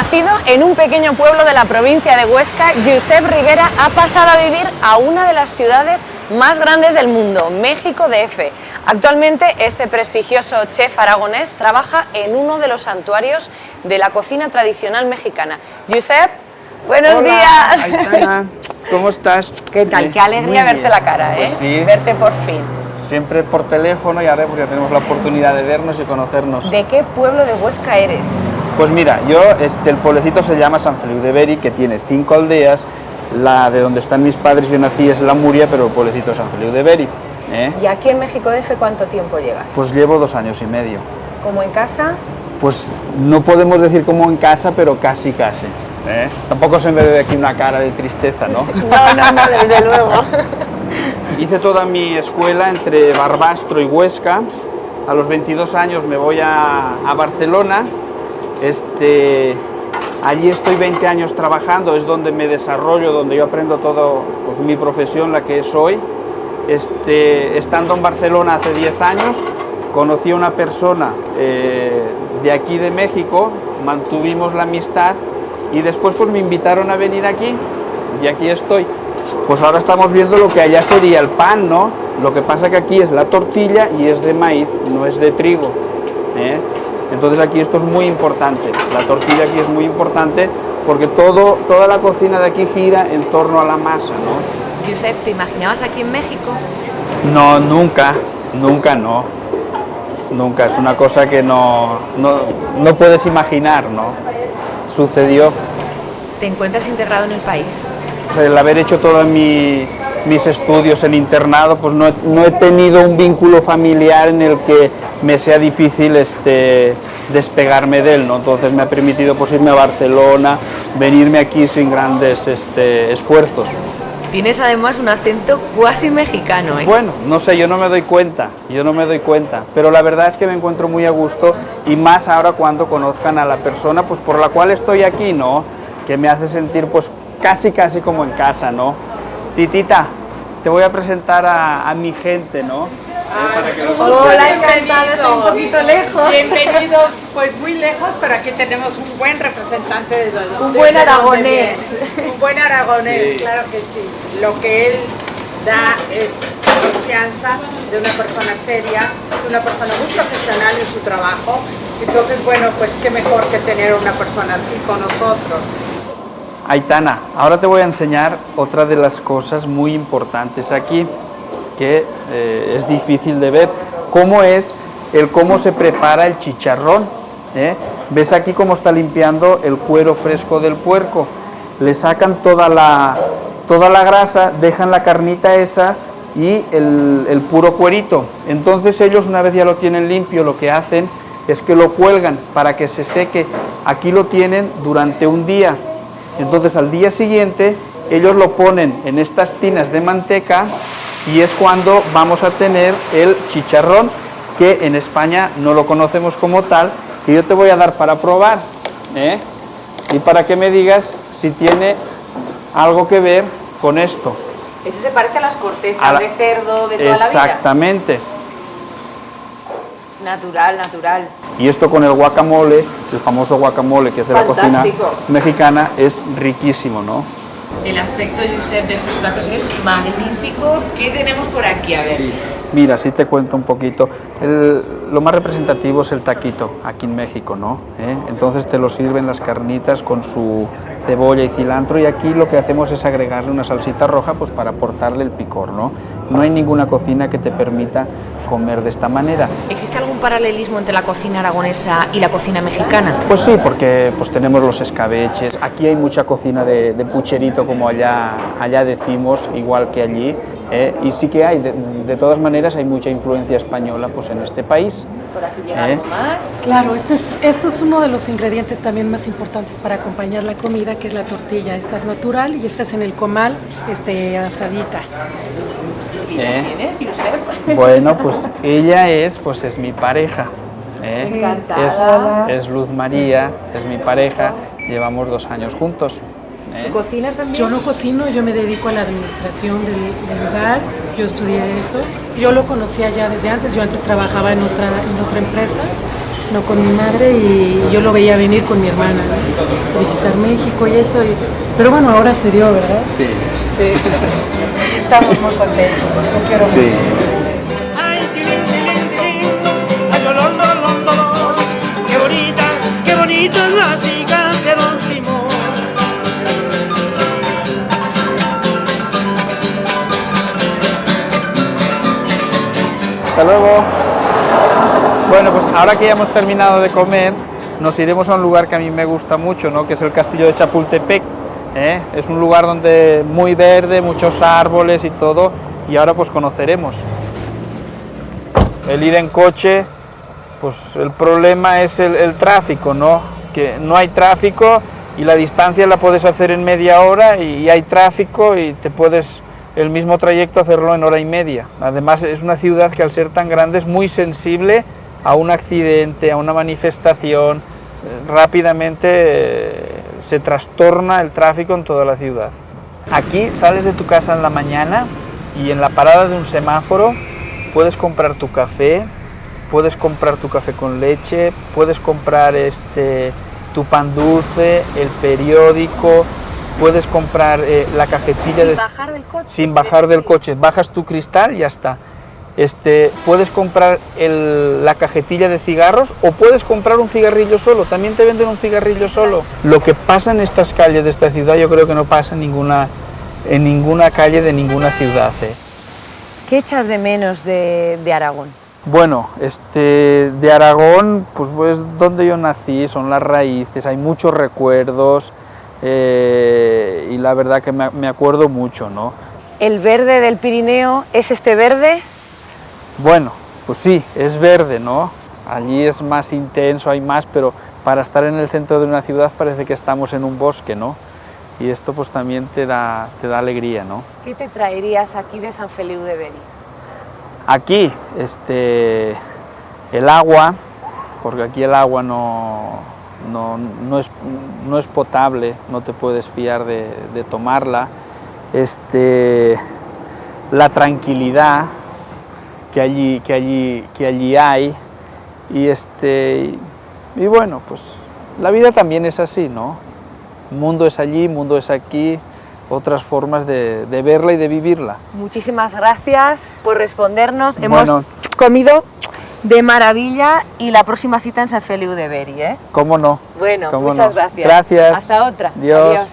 Nacido en un pequeño pueblo de la provincia de Huesca, Josep Ribera ha pasado a vivir a una de las ciudades más grandes del mundo, México DF. Actualmente este prestigioso chef aragonés trabaja en uno de los santuarios de la cocina tradicional mexicana. Josep, buenos Hola, días. Aitana, ¿cómo estás? ¿Qué tal? Qué alegría verte la cara, pues sí. Verte por fin. Siempre por teléfono y ahora pues ya tenemos la oportunidad de vernos y conocernos. ¿De qué pueblo de Huesca eres? Pues mira, yo, el pueblecito se llama San Feliu de Beri, que tiene 5 aldeas. La de donde están mis padres, yo nací, es La Muria, pero el pueblecito es San Feliu de Beri. ¿Y aquí en México DF cuánto tiempo llevas? Pues llevo 2 años y medio. ¿Como en casa? Pues no podemos decir como en casa, pero casi. Tampoco se me ve aquí una cara de tristeza, ¿no? No, desde luego. Hice toda mi escuela entre Barbastro y Huesca. A los 22 años me voy a Barcelona. Allí estoy 20 años trabajando, es donde me desarrollo, donde yo aprendo todo, pues mi profesión, la que es hoy. Estando en Barcelona hace 10 años, conocí a una persona de aquí de México, mantuvimos la amistad y después pues me invitaron a venir aquí y aquí estoy. Pues ahora estamos viendo lo que allá sería el pan, ¿no? Lo que pasa que aquí es la tortilla y es de maíz, no es de trigo. Entonces aquí esto es muy importante, la tortilla aquí es muy importante porque toda la cocina de aquí gira en torno a la masa, ¿no? Josep, ¿te imaginabas aquí en México? No, nunca, es una cosa que no puedes imaginar, ¿no? Sucedió. ¿Te encuentras integrado en el país? El haber hecho todos mis estudios en internado, pues no he tenido un vínculo familiar en el que me sea difícil despegarme de él, ¿no? Entonces me ha permitido pues irme a Barcelona, venirme aquí sin grandes esfuerzos. Tienes además un acento cuasi mexicano, ¿eh? Bueno, no sé, yo no me doy cuenta, pero la verdad es que me encuentro muy a gusto y más ahora cuando conozcan a la persona pues por la cual estoy aquí, ¿no? Que me hace sentir pues casi como en casa, ¿no? Titita, te voy a presentar a mi gente, ¿no? Hola, encantada, estoy un poquito lejos. Bienvenido, pues muy lejos, pero aquí tenemos un buen representante de donde un buen aragonés. Un buen aragonés, sí. Claro que sí. Lo que él da es confianza de una persona seria, de una persona muy profesional en su trabajo. Entonces, bueno, pues qué mejor que tener una persona así con nosotros. Aitana, ahora te voy a enseñar otra de las cosas muy importantes aquí, que es difícil de ver, cómo se prepara el chicharrón. ¿Ves aquí cómo está limpiando el cuero fresco del puerco? Le sacan toda la grasa, dejan la carnita esa y el puro cuerito. Entonces ellos, una vez ya lo tienen limpio, lo que hacen es que lo cuelgan para que se seque. Aquí lo tienen durante un día. Entonces al día siguiente ellos lo ponen en estas tinas de manteca y es cuando vamos a tener el chicharrón, que en España no lo conocemos como tal, que yo te voy a dar para probar, y para que me digas si tiene algo que ver con esto. Eso se parece a las cortezas de cerdo de toda la vida. Exactamente. Natural. Y esto con el guacamole, el famoso guacamole que es de la cocina mexicana, es riquísimo, ¿no? El aspecto, Josep, de estos platos es magnífico. ¿Qué tenemos por aquí? A ver. Sí. Mira, sí te cuento un poquito. Lo más representativo es el taquito, aquí en México, ¿no? Entonces te lo sirven las carnitas con su cebolla y cilantro y aquí lo que hacemos es agregarle una salsita roja pues para aportarle el picor, ¿no? No hay ninguna cocina que te permita comer de esta manera. ¿Existe algún paralelismo entre la cocina aragonesa y la cocina mexicana? Pues sí, porque pues tenemos los escabeches, aquí hay mucha cocina de pucherito como allá decimos, igual que allí, y sí que hay, de todas maneras hay mucha influencia española pues en este país. Por aquí llega algo más. Claro, esto es uno de los ingredientes también más importantes para acompañar la comida, que es la tortilla. Esta es natural y esta es en el comal, asadita. ¿Y quién es, Josep? Bueno, pues ella es mi pareja. Encantada. Es Luz María, es mi pareja, llevamos 2 años juntos. ¿Tú cocinas también? Yo no cocino, yo me dedico a la administración del lugar, yo estudié eso. Yo lo conocía ya desde antes, yo antes trabajaba en otra empresa no con mi madre, y yo lo veía venir con mi hermana, ¿no? A visitar México y eso, pero bueno, ahora se dio, ¿verdad? Sí. Sí. Estamos muy contentos, lo quiero Sí. mucho. Ay, tilín, tilín, tilín. Ay, dolor, dolor, dolor. Qué bonita es la chica de Don Simón. Hasta luego. Bueno, pues ahora que ya hemos terminado de comer, nos iremos a un lugar que a mí me gusta mucho, ¿no? Que es el castillo de Chapultepec. Es un lugar donde muy verde, muchos árboles y todo, y ahora pues conoceremos. El ir en coche, pues el problema es el tráfico, ¿no? Que no hay tráfico y la distancia la puedes hacer en media hora y hay tráfico y te puedes el mismo trayecto hacerlo en hora y media. Además es una ciudad que al ser tan grande es muy sensible a un accidente, a una manifestación, rápidamente se trastorna el tráfico en toda la ciudad. Aquí sales de tu casa en la mañana y en la parada de un semáforo puedes comprar tu café con leche, puedes comprar tu pan dulce, el periódico, puedes comprar la cajetilla Sin bajar del coche. sin bajar del coche, bajas tu cristal y ya está. Puedes comprar la cajetilla de cigarros o puedes comprar un cigarrillo solo, también te venden un cigarrillo solo. Lo que pasa en estas calles de esta ciudad yo creo que no pasa en ninguna calle de ninguna ciudad. ¿Qué echas de menos de Aragón? Bueno, de Aragón, pues donde yo nací, son las raíces, hay muchos recuerdos y la verdad que me acuerdo mucho, ¿no? ¿El verde del Pirineo es este verde? Bueno, pues sí, es verde, ¿no? Allí es más intenso, hay más, pero para estar en el centro de una ciudad parece que estamos en un bosque, ¿no? Y esto pues también te da alegría, ¿no? ¿Qué te traerías aquí de San Feliu de Beri? Aquí, el agua, porque aquí el agua no es potable, no te puedes fiar de tomarla. La tranquilidad que allí hay y bueno, pues la vida también es así, ¿no? Mundo es allí, mundo es aquí, otras formas de verla y de vivirla. Muchísimas gracias por respondernos. Bueno. Hemos comido de maravilla y la próxima cita en San Feliu de Beri, ¿eh? ¿Cómo no? Bueno, ¿Cómo muchas no? gracias. Gracias. Hasta otra. Adiós. Adiós.